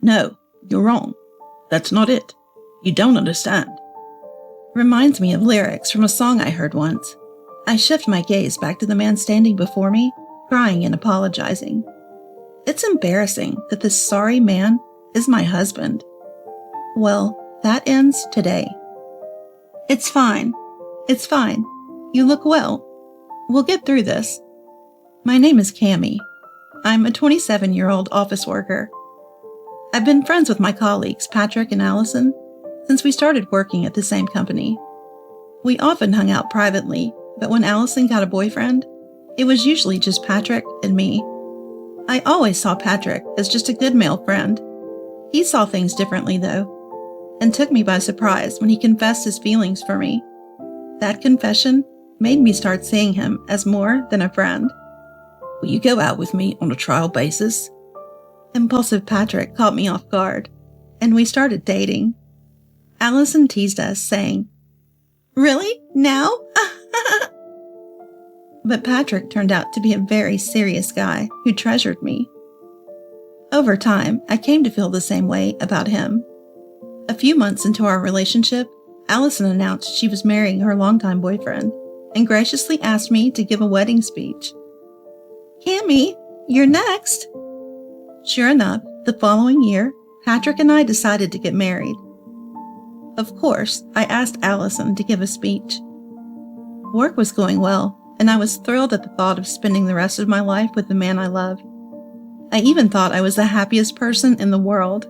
No, you're wrong. That's not it. You don't understand. Reminds me of lyrics from a song I heard once. I shift my gaze back to the man standing before me, crying and apologizing. It's embarrassing that this sorry man is my husband. Well, that ends today. It's fine. It's fine. You look well. We'll get through this. My name is Cammie. I'm a 27-year-old office worker. I've been friends with my colleagues, Patrick and Allison, since we started working at the same company. We often hung out privately, but when Allison got a boyfriend, it was usually just Patrick and me. I always saw Patrick as just a good male friend. He saw things differently, though, and took me by surprise when he confessed his feelings for me. That confession made me start seeing him as more than a friend. Will you go out with me on a trial basis? Impulsive Patrick caught me off guard, and we started dating. Allison teased us, saying, "Really? Now?" But Patrick turned out to be a very serious guy who treasured me. Over time, I came to feel the same way about him. A few months into our relationship, Allison announced she was marrying her longtime boyfriend and graciously asked me to give a wedding speech. "Cammie, you're next." Sure enough, the following year, Patrick and I decided to get married. Of course, I asked Allison to give a speech. Work was going well, and I was thrilled at the thought of spending the rest of my life with the man I loved. I even thought I was the happiest person in the world.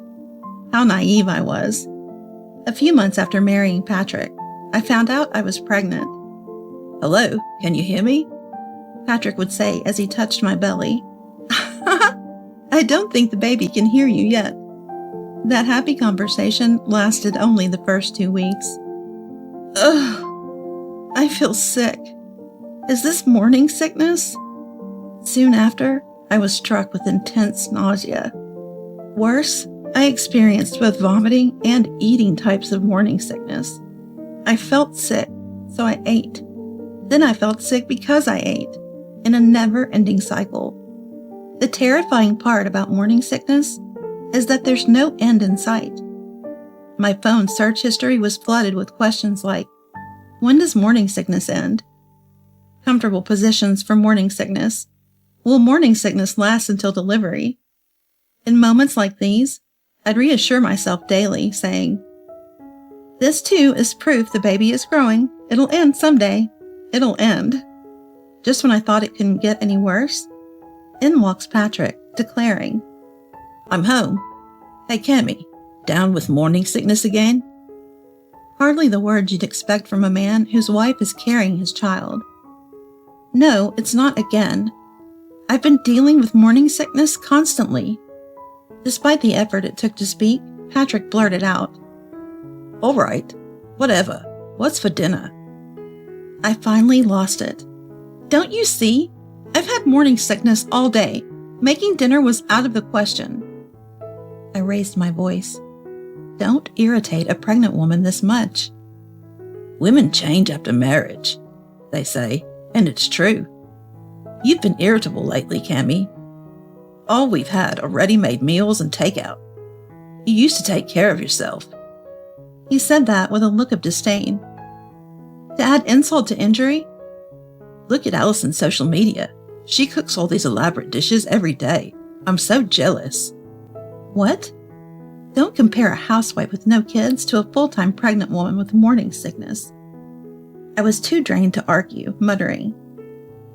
How naive I was. A few months after marrying Patrick, I found out I was pregnant. "Hello, can you hear me?" Patrick would say as he touched my belly. "I don't think the baby can hear you yet." That happy conversation lasted only the first 2 weeks. Ugh, I feel sick. Is this morning sickness? Soon after, I was struck with intense nausea. Worse, I experienced both vomiting and eating types of morning sickness. I felt sick, so I ate. Then I felt sick because I ate, in a never-ending cycle. The terrifying part about morning sickness is that there's no end in sight. My phone's search history was flooded with questions like, when does morning sickness end? Comfortable positions for morning sickness. Will morning sickness last until delivery? In moments like these, I'd reassure myself daily, saying, "This too is proof the baby is growing. It'll end someday. It'll end." Just when I thought it couldn't get any worse, in walks Patrick, declaring, "I'm home. Hey, Cammie, down with morning sickness again?" Hardly the words you'd expect from a man whose wife is carrying his child. No, it's not again. I've been dealing with morning sickness constantly. Despite the effort it took to speak, Patrick blurted out, "All right, whatever. What's for dinner?" I finally lost it. Don't you see? I've had morning sickness all day. Making dinner was out of the question. I raised my voice. Don't irritate a pregnant woman this much. Women change after marriage, they say, and it's true. You've been irritable lately, Cammie. All we've had are ready-made meals and takeout. You used to take care of yourself. He said that with a look of disdain. To add insult to injury, look at Allison's social media. She cooks all these elaborate dishes every day. I'm so jealous. What? Don't compare a housewife with no kids to a full-time pregnant woman with morning sickness. I was too drained to argue, muttering,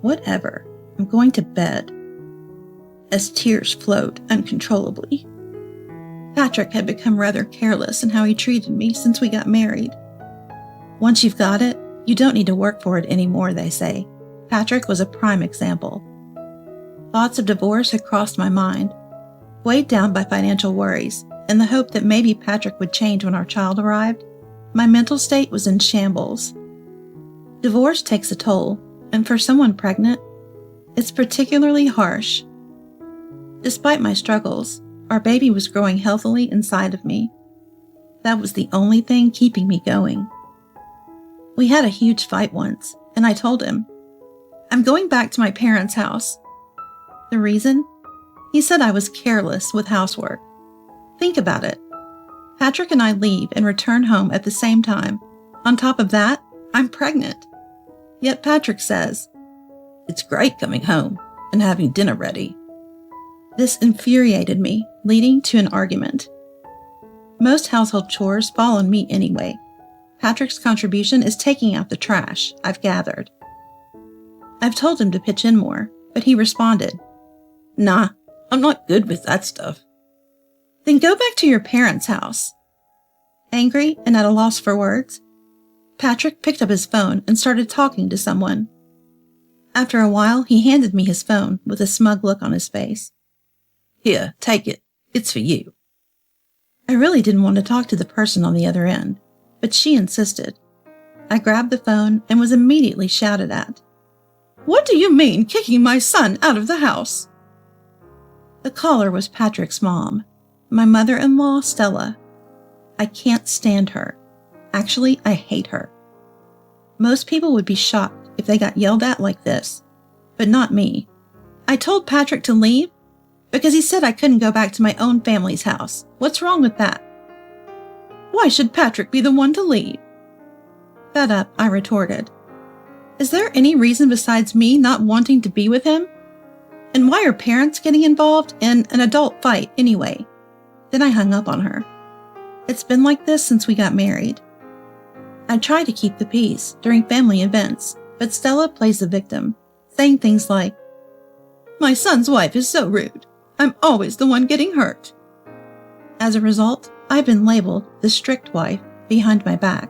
"Whatever, I'm going to bed," as tears flowed uncontrollably. Patrick had become rather careless in how he treated me since we got married. Once you've got it, you don't need to work for it anymore, they say. Patrick was a prime example. Thoughts of divorce had crossed my mind, weighed down by financial worries, and the hope that maybe Patrick would change when our child arrived. My mental state was in shambles. Divorce takes a toll, and for someone pregnant, it's particularly harsh. Despite my struggles, our baby was growing healthily inside of me. That was the only thing keeping me going. We had a huge fight once, and I told him, "I'm going back to my parents' house." The reason? He said I was careless with housework. Think about it. Patrick and I leave and return home at the same time. On top of that, I'm pregnant. Yet Patrick says, "It's great coming home and having dinner ready." This infuriated me, leading to an argument. Most household chores fall on me anyway. Patrick's contribution is taking out the trash, I've gathered. I've told him to pitch in more, but he responded, "Nah, I'm not good with that stuff." Then go back to your parents' house. Angry and at a loss for words, Patrick picked up his phone and started talking to someone. After a while, he handed me his phone with a smug look on his face. "Here, take it. It's for you." I really didn't want to talk to the person on the other end, but she insisted. I grabbed the phone and was immediately shouted at. "What do you mean, kicking my son out of the house?" The caller was Patrick's mom, my mother-in-law, Stella. I can't stand her. Actually, I hate her. Most people would be shocked if they got yelled at like this, but not me. I told Patrick to leave because he said I couldn't go back to my own family's house. What's wrong with that? Why should Patrick be the one to leave? Fed up, I retorted. Is there any reason besides me not wanting to be with him? And why are parents getting involved in an adult fight anyway? Then I hung up on her. It's been like this since we got married. I try to keep the peace during family events, but Stella plays the victim, saying things like, "My son's wife is so rude. I'm always the one getting hurt." As a result, I've been labeled the strict wife behind my back.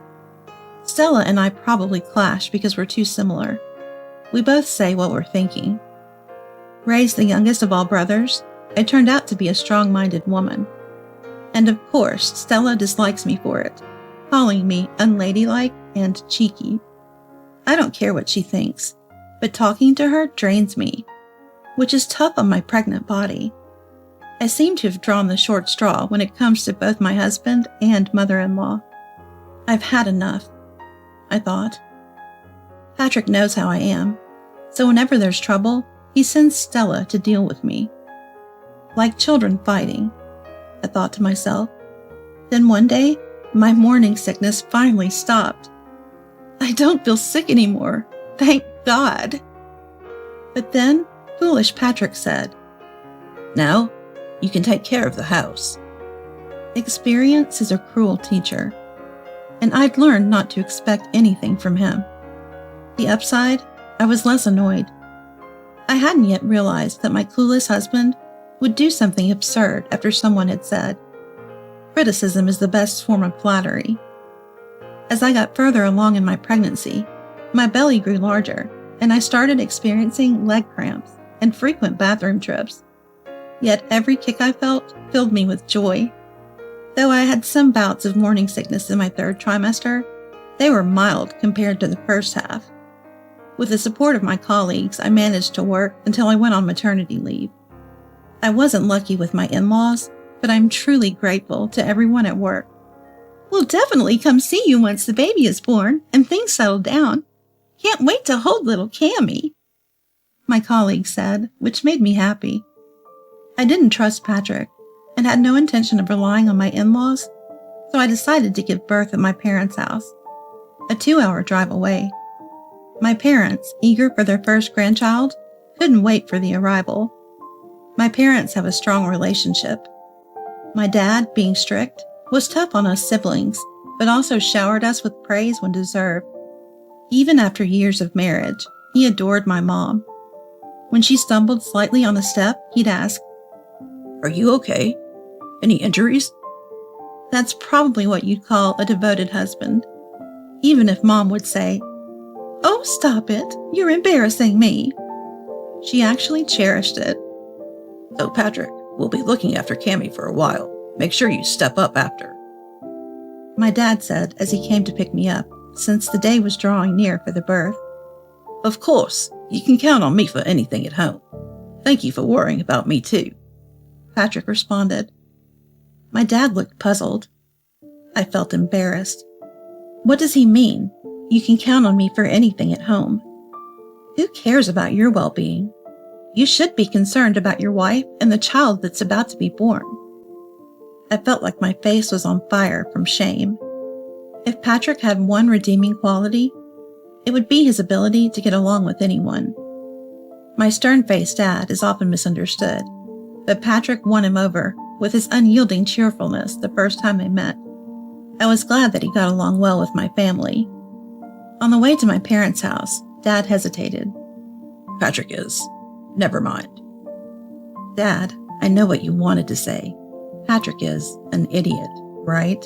Stella and I probably clash because we're too similar. We both say what we're thinking. Raised the youngest of all brothers, I turned out to be a strong-minded woman. And of course, Stella dislikes me for it, calling me unladylike and cheeky. I don't care what she thinks, but talking to her drains me, which is tough on my pregnant body. I seem to have drawn the short straw when it comes to both my husband and mother-in-law. I've had enough, I thought. Patrick knows how I am, so whenever there's trouble, he sends Stella to deal with me. Like children fighting, I thought to myself. Then one day, my morning sickness finally stopped. I don't feel sick anymore, thank God. But then, foolish Patrick said, "Now, you can take care of the house." Experience is a cruel teacher, and I'd learned not to expect anything from him. The upside, I was less annoyed. I hadn't yet realized that my clueless husband would do something absurd after someone had said, "Criticism is the best form of flattery." As I got further along in my pregnancy, my belly grew larger, and I started experiencing leg cramps and frequent bathroom trips. Yet every kick I felt filled me with joy. Though I had some bouts of morning sickness in my third trimester, they were mild compared to the first half. With the support of my colleagues, I managed to work until I went on maternity leave. I wasn't lucky with my in-laws, but I'm truly grateful to everyone at work. "We'll definitely come see you once the baby is born and things settle down. Can't wait to hold little Cammy," my colleague said, which made me happy. I didn't trust Patrick and had no intention of relying on my in-laws, so I decided to give birth at my parents' house, a 2-hour drive away. My parents, eager for their first grandchild, couldn't wait for the arrival. My parents have a strong relationship. My dad, being strict, was tough on us siblings, but also showered us with praise when deserved. Even after years of marriage, he adored my mom. When she stumbled slightly on a step, he'd ask, "Are you okay? Any injuries?" That's probably what you'd call a devoted husband. Even if Mom would say, "Oh, stop it, you're embarrassing me." She actually cherished it. "So Patrick, we'll be looking after Cammy for a while. Make sure you step up after," my dad said as he came to pick me up, since the day was drawing near for the birth. "Of course, you can count on me for anything at home. Thank you for worrying about me too," Patrick responded. My dad looked puzzled. I felt embarrassed. What does he mean? You can count on me for anything at home. Who cares about your well-being? You should be concerned about your wife and the child that's about to be born. I felt like my face was on fire from shame. If Patrick had one redeeming quality, it would be his ability to get along with anyone. My stern-faced dad is often misunderstood, but Patrick won him over with his unyielding cheerfulness the first time they met. I was glad that he got along well with my family. On the way to my parents' house, Dad hesitated. Patrick is. Never mind. Dad, I know what you wanted to say. Patrick is an idiot, right?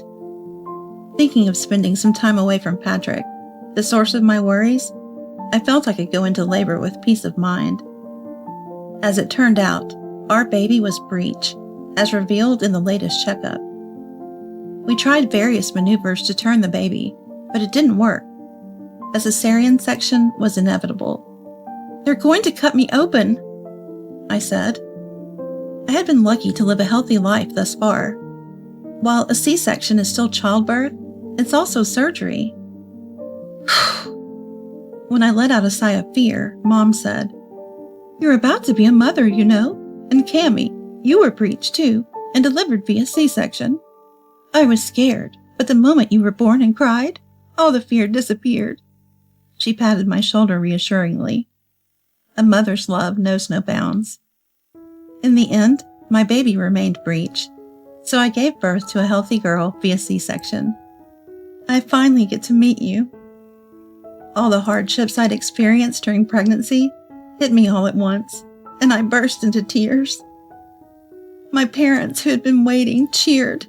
Thinking of spending some time away from Patrick, the source of my worries, I felt I could go into labor with peace of mind. As it turned out, our baby was breech, as revealed in the latest checkup. We tried various maneuvers to turn the baby, but it didn't work. A cesarean section was inevitable. "They're going to cut me open," I said. I had been lucky to live a healthy life thus far. While a C-section is still childbirth, it's also surgery. When I let out a sigh of fear, Mom said, "You're about to be a mother, you know. And Cammie, you were breech too, and delivered via C-section." I was scared, but the moment you were born and cried, all the fear disappeared. She patted my shoulder reassuringly. A mother's love knows no bounds. In the end, my baby remained breech, so I gave birth to a healthy girl via C-section. I finally get to meet you. All the hardships I'd experienced during pregnancy hit me all at once, and I burst into tears. My parents, who had been waiting, cheered.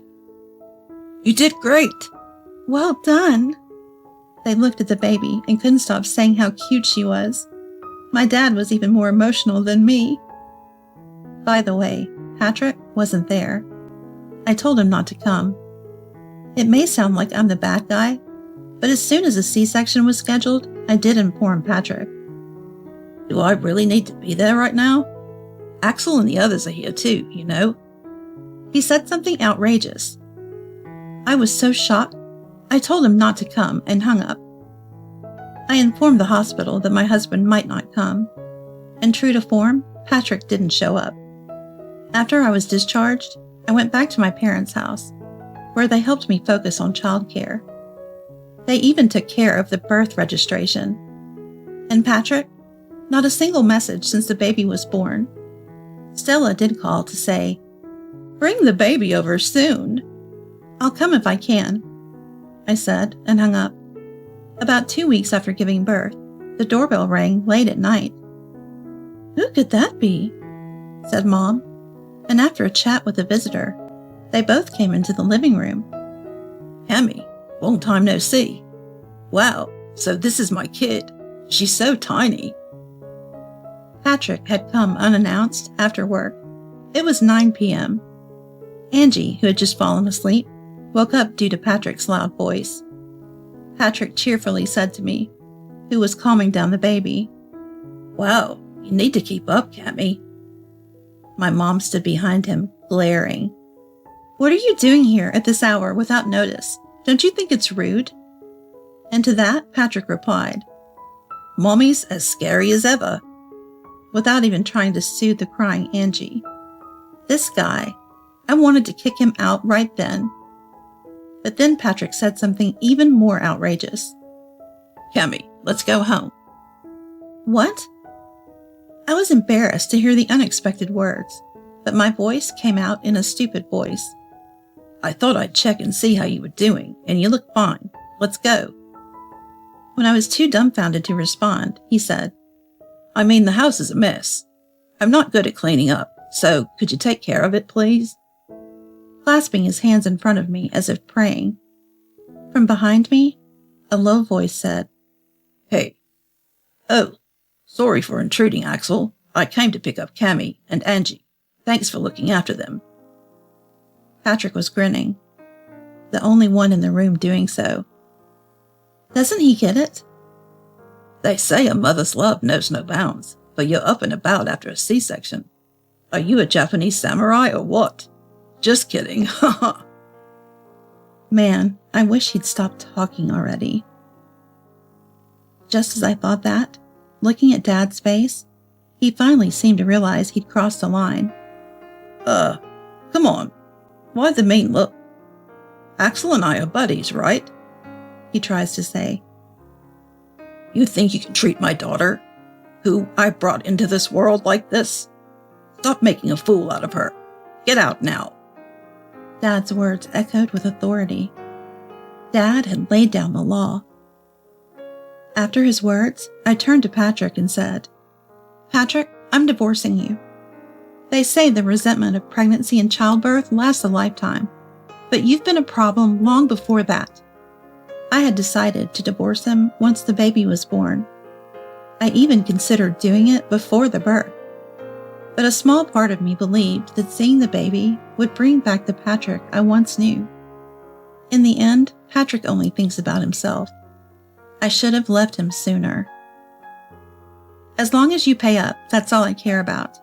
"You did great." "Well done." They looked at the baby and couldn't stop saying how cute she was. My dad was even more emotional than me. By the way, Patrick wasn't there. I told him not to come. It may sound like I'm the bad guy, but as soon as a C-section was scheduled, I did inform Patrick. "Do I really need to be there right now? Axel and the others are here too, you know." He said something outrageous. I was so shocked, I told him not to come and hung up. I informed the hospital that my husband might not come, and true to form, Patrick didn't show up. After I was discharged, I went back to my parents' house, where they helped me focus on childcare. They even took care of the birth registration. And Patrick? Not a single message since the baby was born. Stella did call to say, "Bring the baby over soon." "I'll come if I can," I said and hung up. About 2 weeks after giving birth, the doorbell rang late at night. "Who could that be?" said Mom, and after a chat with a visitor, they both came into the living room. "Cammie, long time no see. Wow, so this is my kid. She's so tiny." Patrick had come unannounced after work. It was 9 p.m. Angie, who had just fallen asleep, woke up due to Patrick's loud voice. Patrick cheerfully said to me, who was calming down the baby, "Wow, you need to keep up, Cammie." My mom stood behind him, glaring. "What are you doing here at this hour without notice? Don't you think it's rude?" And to that, Patrick replied, "Mommy's as scary as ever," without even trying to soothe the crying Angie. This guy, I wanted to kick him out right then. But then Patrick said something even more outrageous. "Cammie, let's go home." What? I was embarrassed to hear the unexpected words, but my voice came out in a stupid voice. "I thought I'd check and see how you were doing, and you look fine. Let's go." When I was too dumbfounded to respond, he said, "I mean, the house is a mess. I'm not good at cleaning up, so could you take care of it, please?" Clasping his hands in front of me as if praying. From behind me, a low voice said, "Hey." "Oh, sorry for intruding, Axel. I came to pick up Cammie and Angie. Thanks for looking after them." Patrick was grinning, the only one in the room doing so. Doesn't he get it? "They say a mother's love knows no bounds, but you're up and about after a C-section. Are you a Japanese samurai or what? Just kidding, haha." Man, I wish he'd stop talking already. Just as I thought that, looking at Dad's face, he finally seemed to realize he'd crossed the line. Come on. Why the mean look? Axel and I are buddies, right? He tries to say. You think you can treat my daughter, who I brought into this world, like this? Stop making a fool out of her. Get out now. Dad's words echoed with authority. Dad had laid down the law. After his words, I turned to Patrick and said, Patrick, I'm divorcing you. They say the resentment of pregnancy and childbirth lasts a lifetime, but you've been a problem long before that. I had decided to divorce him once the baby was born. I even considered doing it before the birth. But a small part of me believed that seeing the baby would bring back the Patrick I once knew. In the end, Patrick only thinks about himself. I should have left him sooner. As long as you pay up, that's all I care about.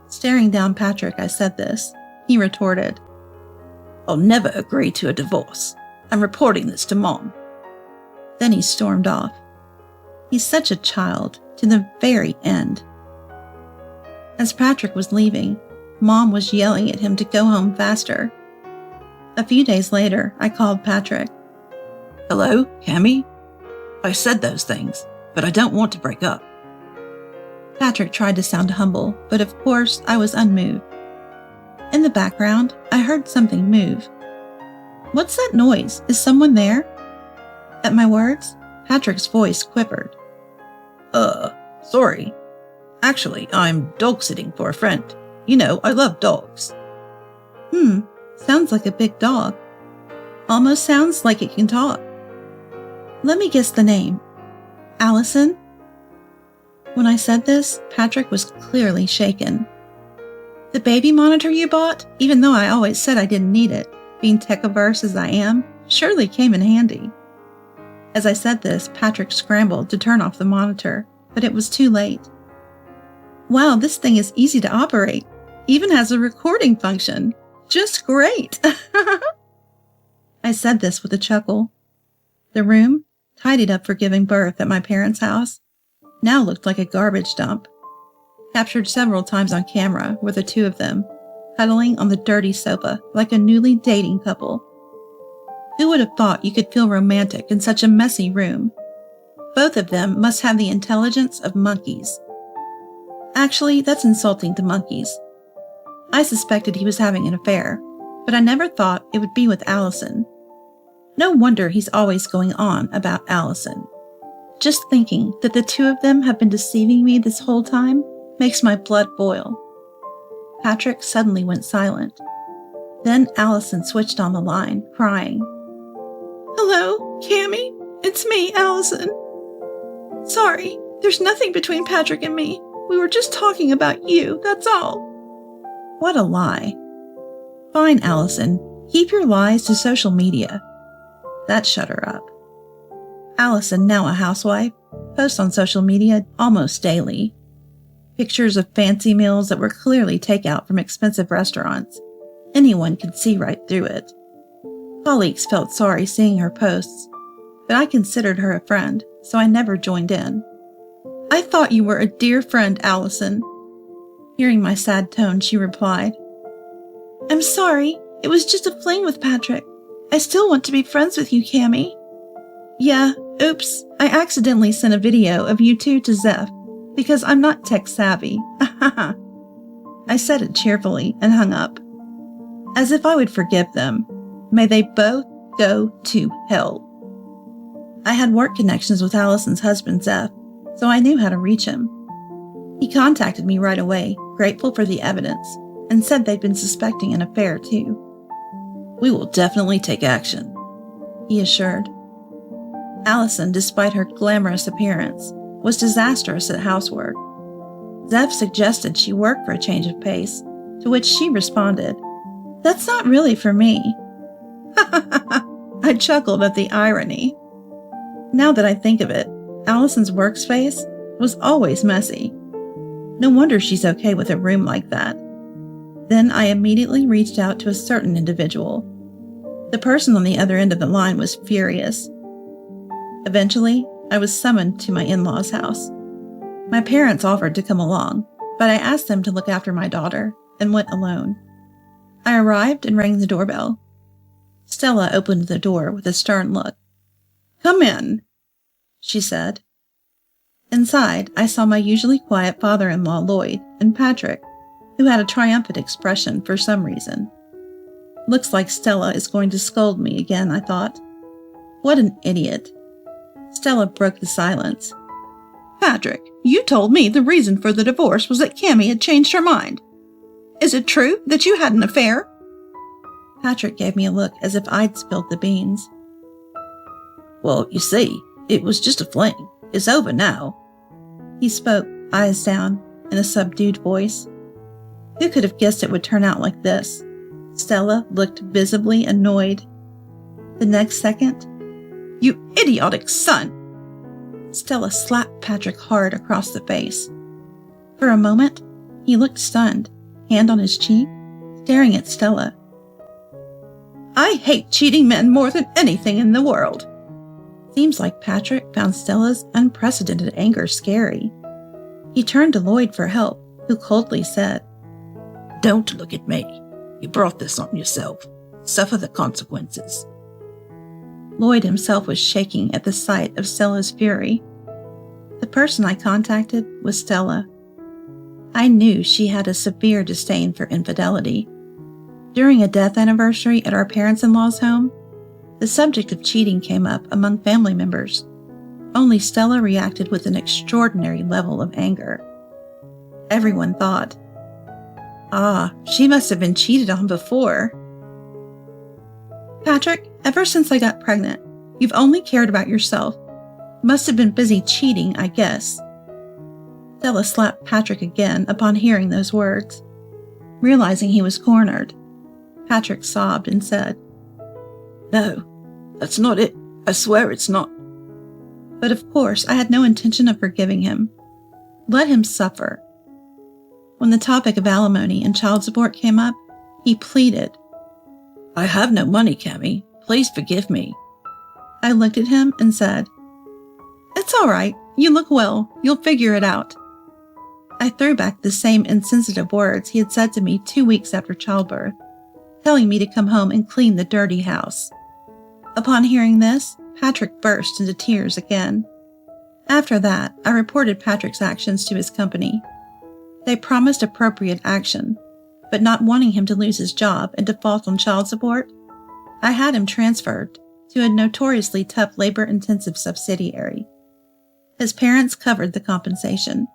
Staring down Patrick, I said this. He retorted, I'll never agree to a divorce. I'm reporting this to Mom. Then he stormed off. He's such a child, to the very end. As Patrick was leaving, Mom was yelling at him to go home faster. A few days later, I called Patrick. Hello, Cammy? I said those things, but I don't want to break up. Patrick tried to sound humble, but of course I was unmoved. In the background, I heard something move. What's that noise? Is someone there? At my words, Patrick's voice quivered. Sorry. Actually, I'm dog sitting for a friend. You know, I love dogs. Sounds like a big dog. Almost sounds like it can talk. Let me guess the name. Allison? When I said this, Patrick was clearly shaken. The baby monitor you bought, even though I always said I didn't need it, being tech-averse as I am, surely came in handy. As I said this, Patrick scrambled to turn off the monitor, but it was too late. Wow, this thing is easy to operate. Even has a recording function. Just great. I said this with a chuckle. The room, tidied up for giving birth at my parents' house, now looked like a garbage dump. Captured several times on camera were the two of them, huddling on the dirty sofa like a newly dating couple. Who would have thought you could feel romantic in such a messy room? Both of them must have the intelligence of monkeys. Actually, that's insulting to monkeys. I suspected he was having an affair, but I never thought it would be with Allison. No wonder he's always going on about Allison. Just thinking that the two of them have been deceiving me this whole time makes my blood boil. Patrick suddenly went silent. Then Allison switched on the line, crying. Hello, Cammy. It's me, Allison. Sorry, there's nothing between Patrick and me. We were just talking about you, that's all. What a lie. Fine, Allison. Keep your lies to social media. That shut her up. Allison, now a housewife, posts on social media almost daily. Pictures of fancy meals that were clearly takeout from expensive restaurants. Anyone could see right through it. Colleagues felt sorry seeing her posts, but I considered her a friend, so I never joined in. I thought you were a dear friend, Allison. Hearing my sad tone, she replied, I'm sorry. It was just a fling with Patrick. I still want to be friends with you, Cammy. Yeah, oops. I accidentally sent a video of you two to Zeph because I'm not tech savvy. I said it cheerfully and hung up. As if I would forgive them. May they both go to hell. I had work connections with Allison's husband, Zeph, so I knew how to reach him. He contacted me right away, grateful for the evidence, and said they'd been suspecting an affair too. We will definitely take action, he assured. Allison, despite her glamorous appearance, was disastrous at housework. Zeph suggested she work for a change of pace, to which she responded, That's not really for me. I chuckled at the irony. Now that I think of it, Allison's workspace was always messy. No wonder she's okay with a room like that. Then I immediately reached out to a certain individual. The person on the other end of the line was furious. Eventually, I was summoned to my in-laws' house. My parents offered to come along, but I asked them to look after my daughter and went alone. I arrived and rang the doorbell. Stella opened the door with a stern look. "Come in," she said. Inside, I saw my usually quiet father-in-law, Lloyd, and Patrick, who had a triumphant expression for some reason. Looks like Stella is going to scold me again, I thought. What an idiot. Stella broke the silence. "Patrick, you told me the reason for the divorce was that Cammie had changed her mind. Is it true that you had an affair?" Patrick gave me a look as if I'd spilled the beans. "Well, you see, it was just a fling. It's over now." He spoke, eyes down, in a subdued voice. Who could have guessed it would turn out like this? Stella looked visibly annoyed. The next second, "You idiotic son!" Stella slapped Patrick hard across the face. For a moment, he looked stunned, hand on his cheek, staring at Stella. "I hate cheating men more than anything in the world." Seems like Patrick found Stella's unprecedented anger scary. He turned to Lloyd for help, who coldly said, "Don't look at me. You brought this on yourself. Suffer the consequences." Lloyd himself was shaking at the sight of Stella's fury. The person I contacted was Stella. I knew she had a severe disdain for infidelity. During a death anniversary at our parents-in-law's home, the subject of cheating came up among family members. Only Stella reacted with an extraordinary level of anger. Everyone thought, she must have been cheated on before. "Patrick, ever since I got pregnant, you've only cared about yourself. Must have been busy cheating, I guess." Stella slapped Patrick again upon hearing those words. Realizing he was cornered, Patrick sobbed and said, "No, that's not it. I swear it's not." But of course, I had no intention of forgiving him. Let him suffer. When the topic of alimony and child support came up, he pleaded. "I have no money, Cammie. Please forgive me." I looked at him and said, "It's all right. You look well. You'll figure it out." I threw back the same insensitive words he had said to me 2 weeks after childbirth, telling me to come home and clean the dirty house. Upon hearing this, Patrick burst into tears again. After that, I reported Patrick's actions to his company. They promised appropriate action, but not wanting him to lose his job and default on child support, I had him transferred to a notoriously tough labor-intensive subsidiary. His parents covered the compensation.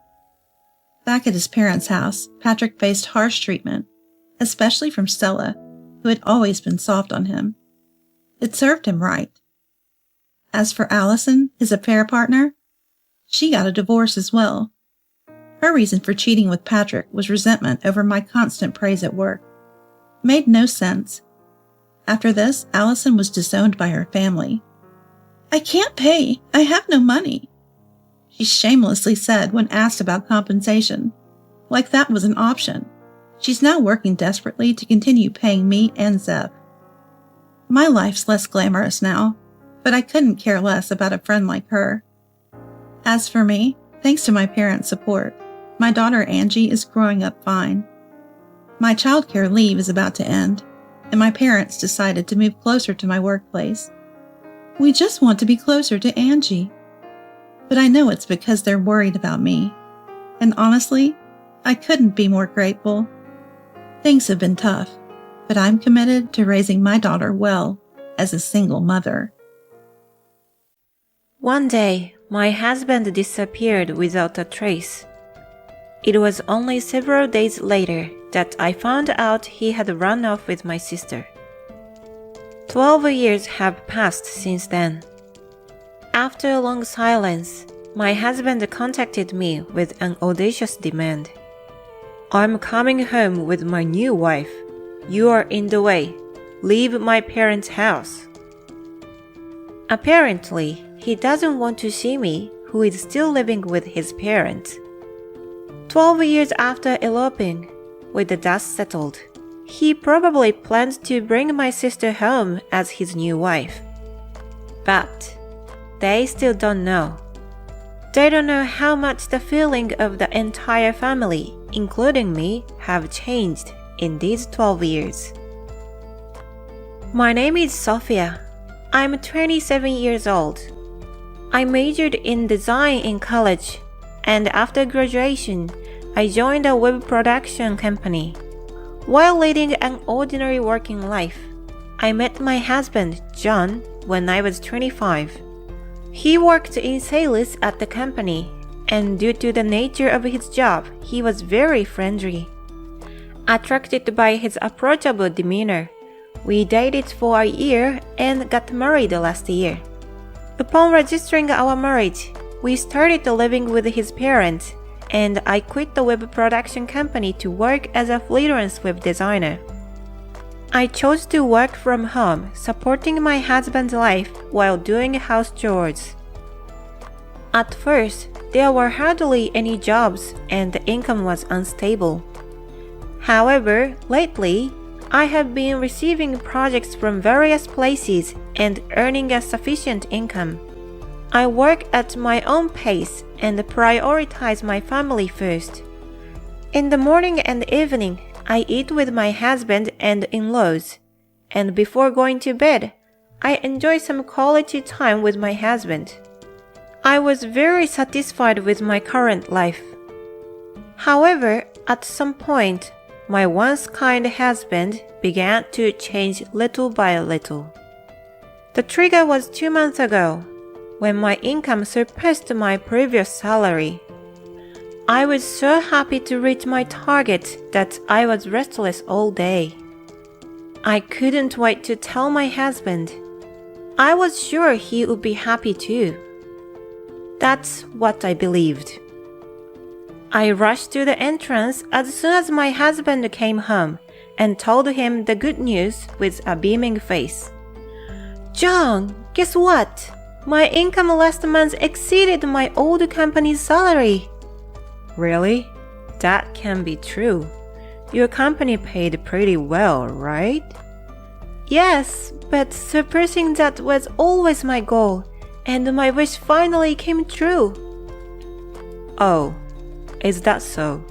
Back at his parents' house, Patrick faced harsh treatment, especially from Stella, who had always been soft on him. It served him right. As for Allison, his affair partner, she got a divorce as well. Her reason for cheating with Patrick was resentment over my constant praise at work. Made no sense. After this, Allison was disowned by her family. "I can't pay. I have no money," she shamelessly said when asked about compensation. Like that was an option. She's now working desperately to continue paying me and Zeph. My life's less glamorous now, but I couldn't care less about a friend like her. As for me, thanks to my parents' support, my daughter Angie is growing up fine. My childcare leave is about to end, and my parents decided to move closer to my workplace. We just want to be closer to Angie. But I know it's because they're worried about me. And honestly, I couldn't be more grateful. Things have been tough, but I'm committed to raising my daughter well as a single mother. One day, my husband disappeared without a trace. It was only several days later that I found out he had run off with my sister. 12 years have passed since then. After a long silence, my husband contacted me with an audacious demand. "I'm coming home with my new wife. You are in the way. Leave my parents' house." Apparently, he doesn't want to see me, who is still living with his parents. 12 years after eloping, with the dust settled, he probably planned to bring my sister home as his new wife. But they still don't know. They don't know how much the feeling of the entire family, including me, have changed in these 12 years. My name is Sophia. I'm 27 years old. I majored in design in college, and after graduation, I joined a web production company. While leading an ordinary working life, I met my husband, John, when I was 25. He worked in sales at the company, and due to the nature of his job, he was very friendly. Attracted by his approachable demeanor, we dated for a year and got married last year. Upon registering our marriage, we started living with his parents, and I quit the web production company to work as a freelance web designer. I chose to work from home, supporting my husband's life while doing house chores. At first, there were hardly any jobs and the income was unstable. However, lately, I have been receiving projects from various places and earning a sufficient income. I work at my own pace and prioritize my family first. In the morning and evening, I eat with my husband and in-laws, and before going to bed, I enjoy some quality time with my husband. I was very satisfied with my current life. However, at some point, my once kind husband began to change little by little. The trigger was 2 months ago, when my income surpassed my previous salary. I was so happy to reach my target that I was restless all day. I couldn't wait to tell my husband. I was sure he would be happy too. That's what I believed. I rushed to the entrance as soon as my husband came home and told him the good news with a beaming face. "John, guess what? My income last month exceeded my old company's salary." "Really? That can be true. Your company paid pretty well, right?" "Yes, but surpassing that was always my goal, and my wish finally came true." "Oh, is that so?"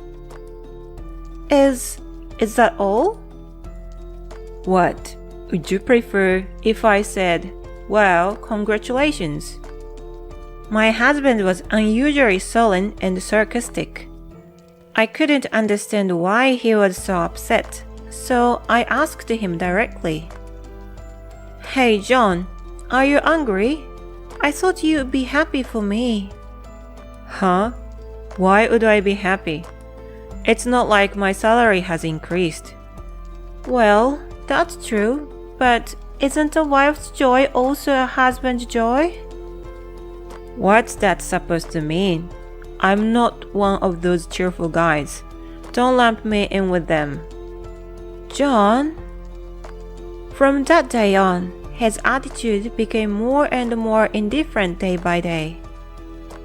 Is that all?" "What? Would you prefer if I said, 'Well, congratulations'?" My husband was unusually sullen and sarcastic. I couldn't understand why he was so upset, so I asked him directly. "Hey John, are you angry? I thought you'd be happy for me." "Huh? Why would I be happy? It's not like my salary has increased." "Well, that's true, but isn't a wife's joy also a husband's joy?" "What's that supposed to mean? I'm not one of those cheerful guys. Don't lump me in with them." "John?" From that day on, his attitude became more and more indifferent day by day.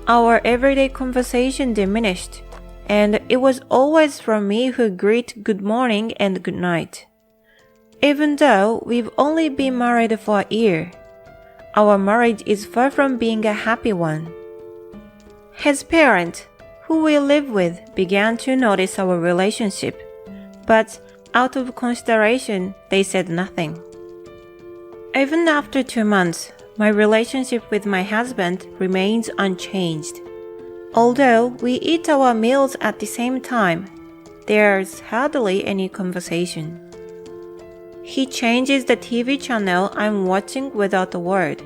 Our everyday conversation diminished, and it was always from me who greet good morning and good night. Even though we've only been married for a year, our marriage is far from being a happy one. His parents, who we live with, began to notice our relationship, but out of consideration, they said nothing. Even after 2 months, my relationship with my husband remains unchanged. Although we eat our meals at the same time, there's hardly any conversation. He changes the TV channel I'm watching without a word,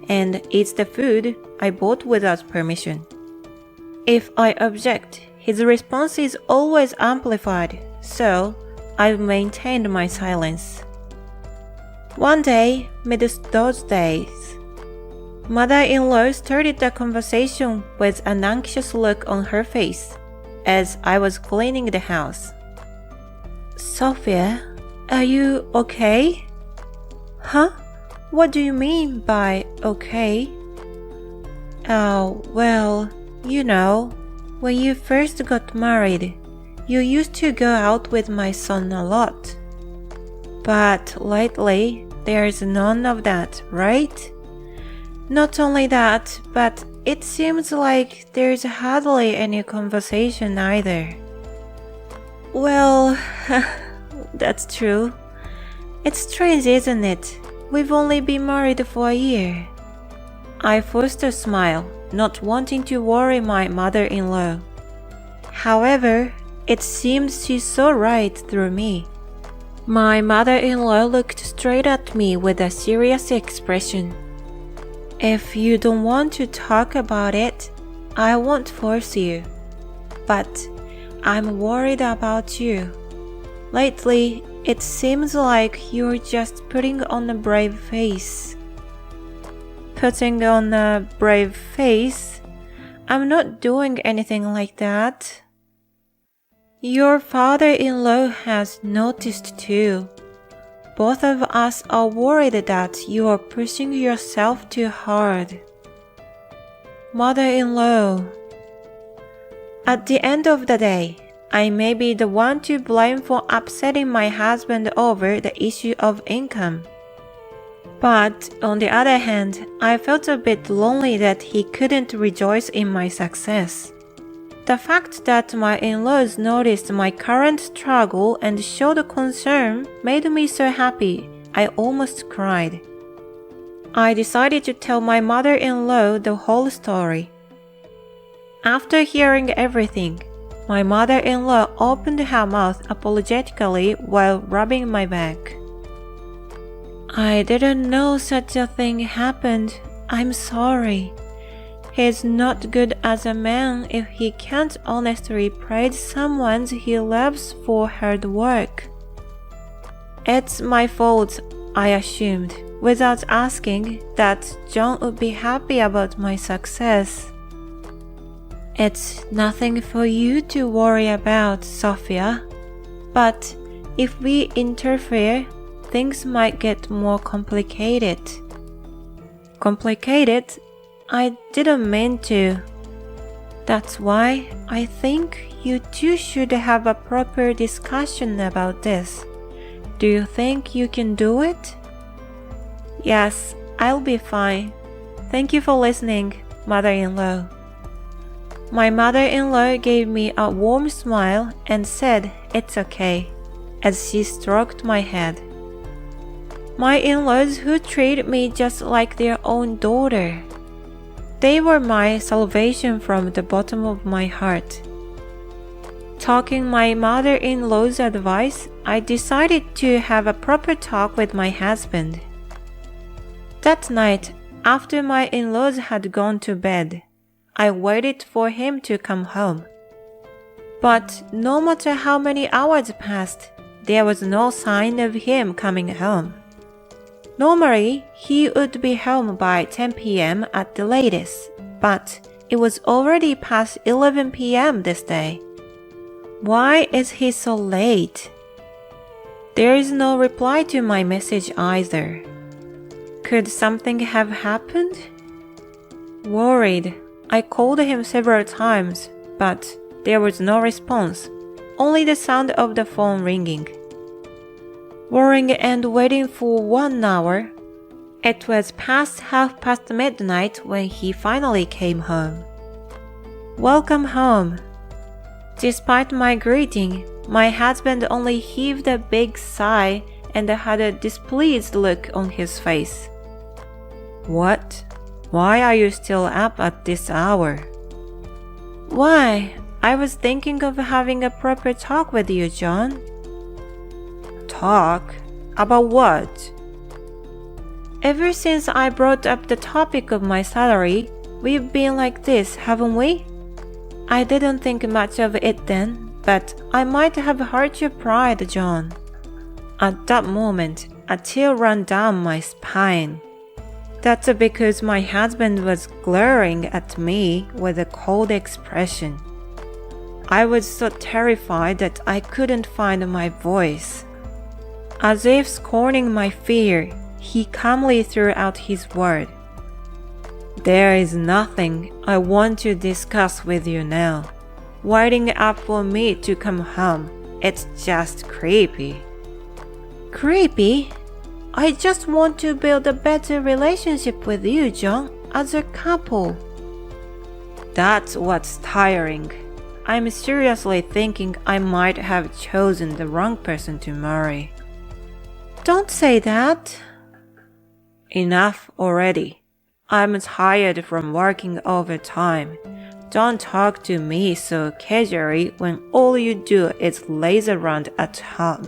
and eats the food I bought without permission. If I object, his response is always amplified, so I've maintained my silence. One day, midst those days, mother-in-law started the conversation with an anxious look on her face as I was cleaning the house. "Sophia, are you okay?" "Huh? What do you mean by okay?" "Oh, well, you know, when you first got married, you used to go out with my son a lot. But lately, there's none of that, right? Not only that, but it seems like there's hardly any conversation either." "Well, that's true. It's strange, isn't it? We've only been married for a year. I forced a smile, not wanting to worry my mother-in-law. However, it seemed she saw right through me. My mother-in-law looked straight at me with a serious expression. If you don't want to talk about it, I won't force you. But I'm worried about you. Lately, it seems like you're just putting on a brave face. Putting on a brave face? I'm not doing anything like that. Your father-in-law has noticed too. Both of us are worried that you are pushing yourself too hard. Mother-in-law. At the end of the day, I may be the one to blame for upsetting my husband over the issue of income. But on the other hand, I felt a bit lonely that he couldn't rejoice in my success. The fact that my in-laws noticed my current struggle and showed concern made me so happy, I almost cried. I decided to tell my mother-in-law the whole story. After hearing everything, my mother-in-law opened her mouth apologetically while rubbing my back. I didn't know such a thing happened. I'm sorry. He's not good as a man if he can't honestly praise someone he loves for hard work. It's my fault, I assumed, without asking, that John would be happy about my success. It's nothing for you to worry about, Sophia. But if we interfere, things might get more complicated. Complicated? I didn't mean to. That's why I think you two should have a proper discussion about this. Do you think you can do it? Yes, I'll be fine. Thank you for listening, mother-in-law. My mother-in-law gave me a warm smile and said it's okay, as she stroked my head. My in-laws who treat me just like their own daughter. They were my salvation from the bottom of my heart. Taking my mother-in-law's advice, I decided to have a proper talk with my husband. That night, after my in-laws had gone to bed, I waited for him to come home. But no matter how many hours passed, there was no sign of him coming home. Normally, he would be home by 10 p.m. at the latest, but it was already past 11 p.m. this day. Why is he so late? There is no reply to my message either. Could something have happened? Worried, I called him several times, but there was no response, only the sound of the phone ringing. Worrying and waiting for 1 hour, it was past midnight when he finally came home. Welcome home. Despite my greeting, my husband only heaved a big sigh and had a displeased look on his face. What? Why are you still up at this hour? Why? I was thinking of having a proper talk with you, John. Talk? About what? Ever since I brought up the topic of my salary, we've been like this, haven't we? I didn't think much of it then, but I might have hurt your pride, John. At that moment, a chill ran down my spine. That's because my husband was glaring at me with a cold expression. I was so terrified that I couldn't find my voice. As if scorning my fear, he calmly threw out his word. There is nothing I want to discuss with you now. Waiting up for me to come home, it's just creepy. Creepy? I just want to build a better relationship with you, John, as a couple. That's what's tiring. I'm seriously thinking I might have chosen the wrong person to marry. Don't say that. Enough already. I'm tired from working overtime. Don't talk to me so casually when all you do is laze around at home.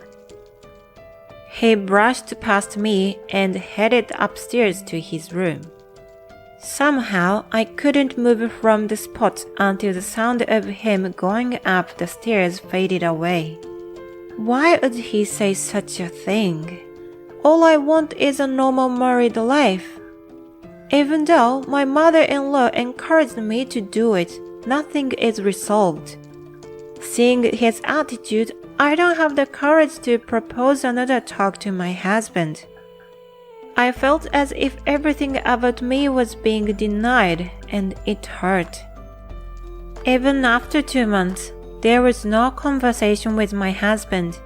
He brushed past me and headed upstairs to his room. Somehow, I couldn't move from the spot until the sound of him going up the stairs faded away. Why would he say such a thing? All I want is a normal married life. Even though my mother-in-law encouraged me to do it, nothing is resolved. Seeing his attitude, I don't have the courage to propose another talk to my husband. I felt as if everything about me was being denied, and it hurt. Even after 2 months, there was no conversation with my husband,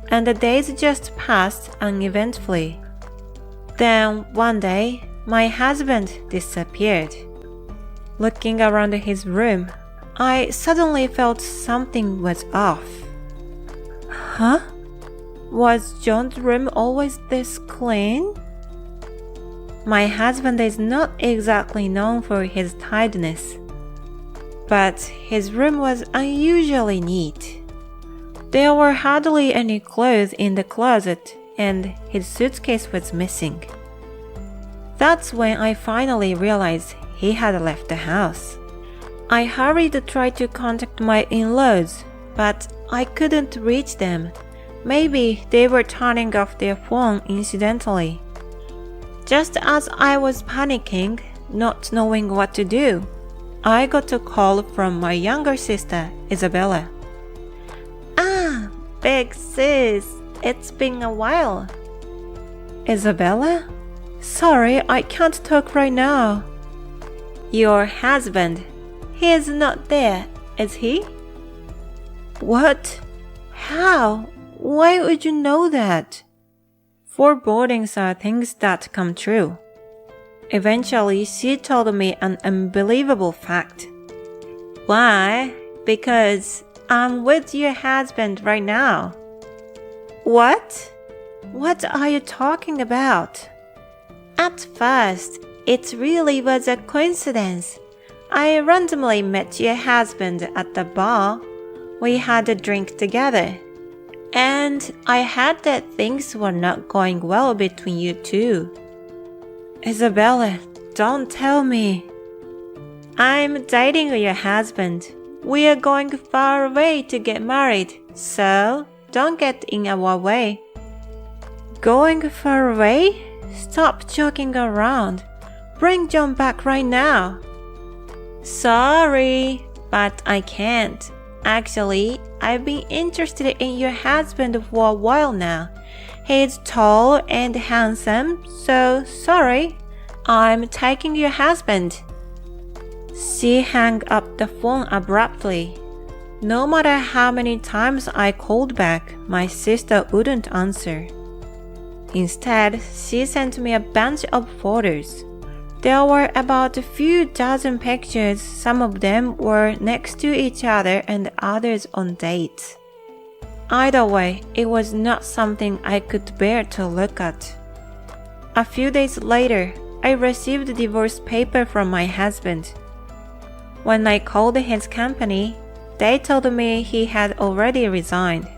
and the days just passed uneventfully. Then, one day, my husband disappeared. Looking around his room, I suddenly felt something was off. Huh? Was John's room always this clean? My husband is not exactly known for his tidiness, but his room was unusually neat. There were hardly any clothes in the closet, and his suitcase was missing. That's when I finally realized he had left the house. I hurried to try to contact my in-laws, but I couldn't reach them. Maybe they were turning off their phone incidentally. Just as I was panicking, not knowing what to do, I got a call from my younger sister, Isabella. Ah, big sis, it's been a while. Isabella? Sorry, I can't talk right now. Your husband, he is not there, is he? What? How? Why would you know that? Forebodings are things that come true. Eventually, she told me an unbelievable fact. Why? Because I'm with your husband right now. What? What are you talking about? At first, it really was a coincidence. I randomly met your husband at the bar. We had a drink together. And I heard that things were not going well between you two. Isabella, don't tell me. I'm dating your husband. We are going far away to get married, so don't get in our way. Going far away? Stop joking around. Bring John back right now. Sorry, but I can't. Actually, I've been interested in your husband for a while now. He's tall and handsome, so sorry. I'm taking your husband. She hung up the phone abruptly. No matter how many times I called back, my sister wouldn't answer. Instead, she sent me a bunch of photos. There were about a few dozen pictures. Some of them were next to each other and others on dates. Either way, it was not something I could bear to look at. A few days later, I received the divorce paper from my husband. When I called his company, they told me he had already resigned.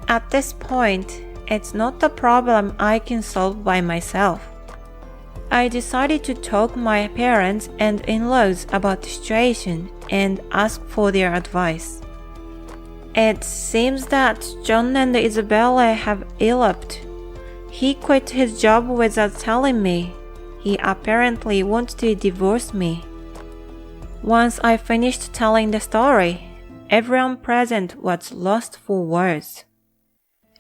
At this point, it's not a problem I can solve by myself. I decided to talk to my parents and in-laws about the situation and ask for their advice. It seems that John and Isabella have eloped. He quit his job without telling me. He apparently wants to divorce me. Once I finished telling the story, everyone present was lost for words.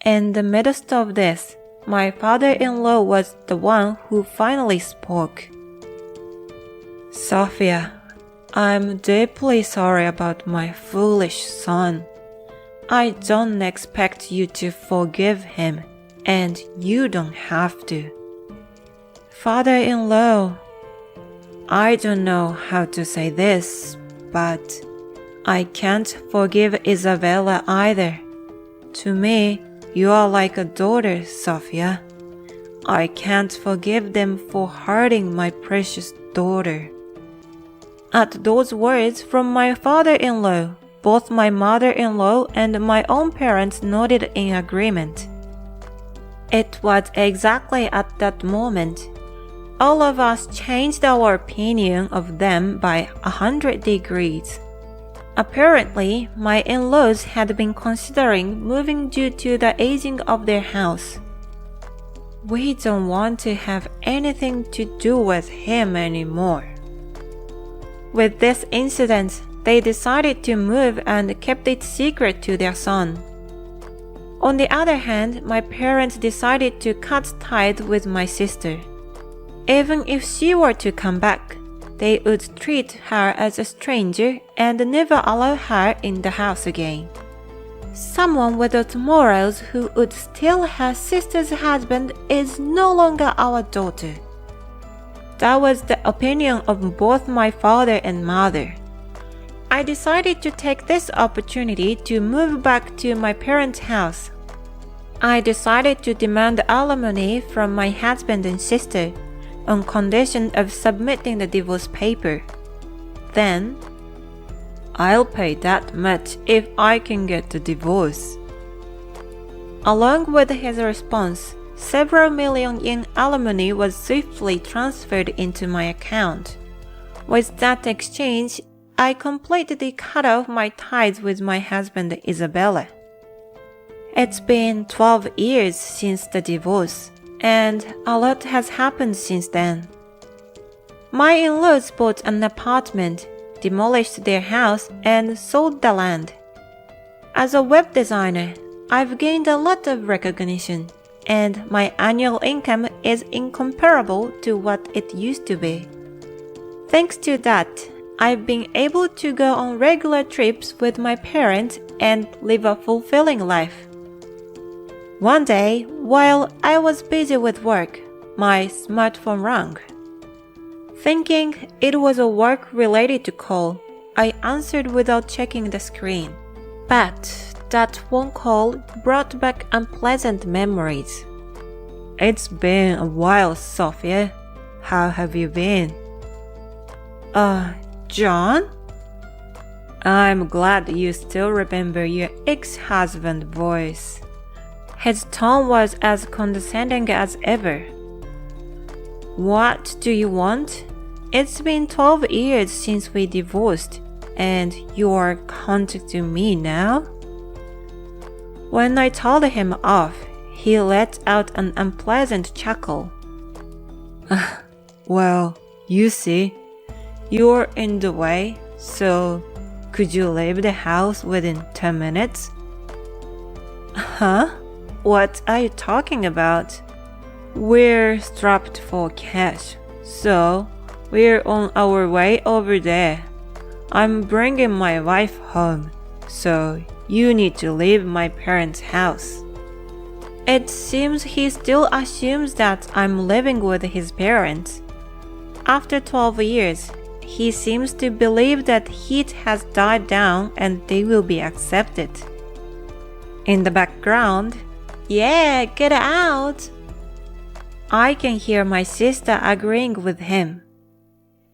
In the midst of this, my father-in-law was the one who finally spoke. Sophia, I'm deeply sorry about my foolish son. I don't expect you to forgive him, and you don't have to. Father-in-law, I don't know how to say this, but I can't forgive Isabella either. To me, You are like a daughter, Sophia. I can't forgive them for hurting my precious daughter." At those words from my father-in-law, both my mother-in-law and my own parents nodded in agreement. It was exactly at that moment all of us changed our opinion of them by 100 degrees. Apparently, my in-laws had been considering moving due to the aging of their house. "We don't want to have anything to do with him anymore." With this incident, they decided to move and kept it secret to their son. On the other hand, my parents decided to cut ties with my sister. Even if she were to come back, they would treat her as a stranger and never allow her in the house again. Someone without morals who would steal her sister's husband is no longer our daughter. That was the opinion of both my father and mother. I decided to take this opportunity to move back to my parents' house. I decided to demand alimony from my husband and sister on condition of submitting the divorce paper. Then, "I'll pay that much if I can get the divorce." Along with his response, several million in alimony was swiftly transferred into my account. With that exchange, I completely cut off my ties with my husband Isabella. It's been 12 years since the divorce, and a lot has happened since then. My in-laws bought an apartment, demolished their house, and sold the land. As a web designer, I've gained a lot of recognition, and my annual income is incomparable to what it used to be. Thanks to that, I've been able to go on regular trips with my parents and live a fulfilling life. One day, while I was busy with work, my smartphone rang. Thinking it was a work-related call, I answered without checking the screen. But that phone call brought back unpleasant memories. "It's been a while, Sophia. How have you been?" John? I'm glad you still remember your ex-husband's voice." His tone was as condescending as ever. "What do you want? It's been 12 years since we divorced, and you're contacting me now?" When I told him off, he let out an unpleasant chuckle. "Well, you see, you're in the way, so could you leave the house within 10 minutes? "Huh? What are you talking about?" "We're strapped for cash, so we're on our way over there. I'm bringing my wife home, so you need to leave my parents' house." It seems he still assumes that I'm living with his parents. After 12 years, he seems to believe that heat has died down and they will be accepted. In the background, "Yeah, get out!" I can hear my sister agreeing with him.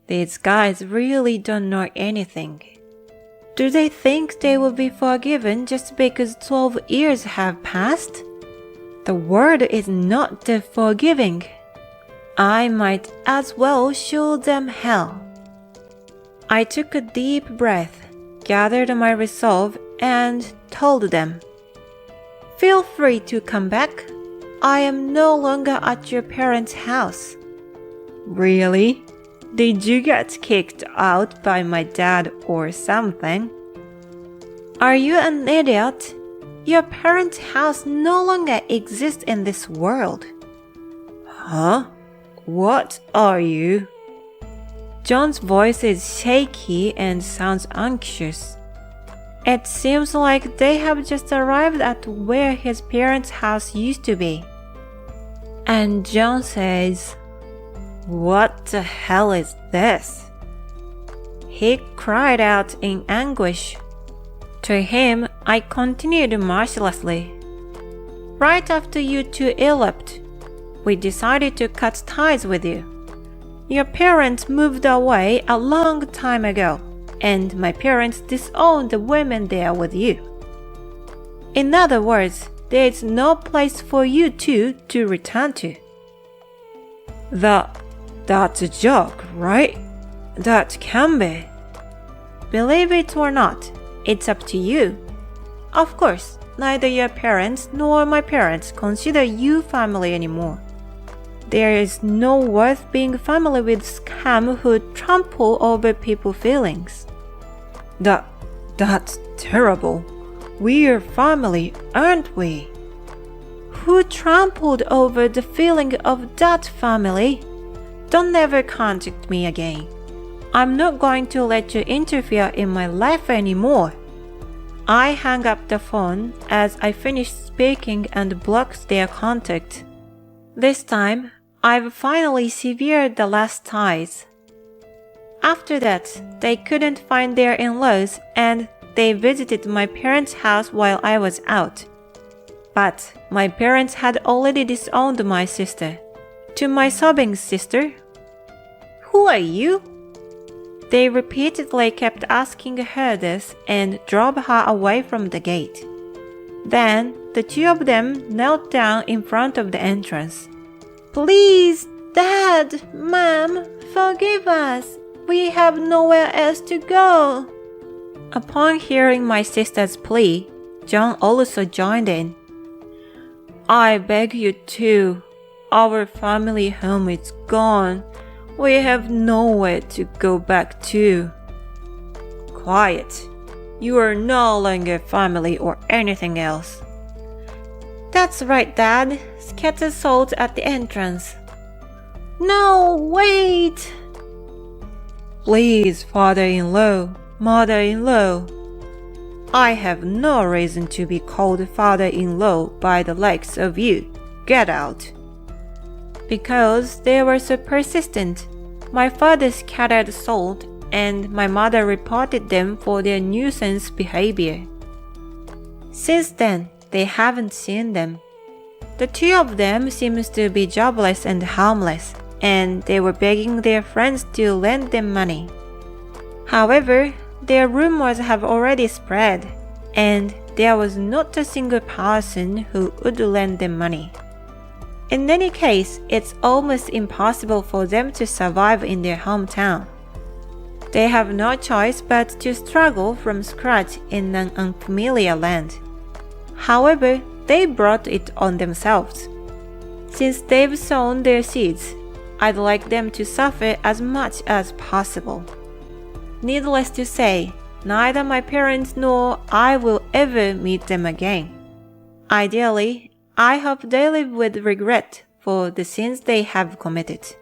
These guys really don't know anything. Do they think they will be forgiven just because 12 years have passed? The word is not the forgiving. I might as well show them hell. I took a deep breath, gathered my resolve, and told them, "Feel free to come back. I am no longer at your parents' house." "Really? Did you get kicked out by my dad or something?" "Are you an idiot? Your parents' house no longer exists in this world." "Huh? What are you?" John's voice is shaky and sounds anxious. It seems like they have just arrived at where his parents' house used to be. And John says, "What the hell is this?" He cried out in anguish. To him, I continued mercilessly. Right after you two eloped, we decided to cut ties with you. Your parents moved away a long time ago, and my parents disowned the women there with you. In other words, there is no place for you two to return to. That's a joke, right? That can be. Believe it or not, it's up to you. Of course, neither your parents nor my parents consider you family anymore. There is no worth being family with scam who trample over people's feelings. That's terrible. We're family, aren't we? Who trampled over the feeling of that family? Don't ever contact me again. I'm not going to let you interfere in my life anymore. I hung up the phone as I finished speaking and blocked their contact. This time, I've finally severed the last ties. After that, they couldn't find their in-laws and they visited my parents' house while I was out. But my parents had already disowned my sister. To my sobbing sister, "Who are you?" They repeatedly kept asking her this and drove her away from the gate. Then the two of them knelt down in front of the entrance. "Please, Dad, Mom, forgive us. We have nowhere else to go." Upon hearing my sister's plea, John also joined in. "I beg you to. Our family home is gone. We have nowhere to go back to." "Quiet. You are no longer family or anything else." "That's right, Dad. Scatter salt at the entrance." "No, wait!" "Please, father-in-law, mother-in-law. I have no reason to be called father-in-law by the likes of you. Get out." Because they were so persistent, my father scattered salt and my mother reported them for their nuisance behavior. Since then, they haven't seen them. The two of them seems to be jobless and homeless, and they were begging their friends to lend them money. However, their rumors have already spread, and there was not a single person who would lend them money. In any case, it's almost impossible for them to survive in their hometown. They have no choice but to struggle from scratch in an unfamiliar land. However, they brought it on themselves. Since they've sown their seeds, I'd like them to suffer as much as possible. Needless to say, neither my parents nor I will ever meet them again. Ideally, I hope they live with regret for the sins they have committed.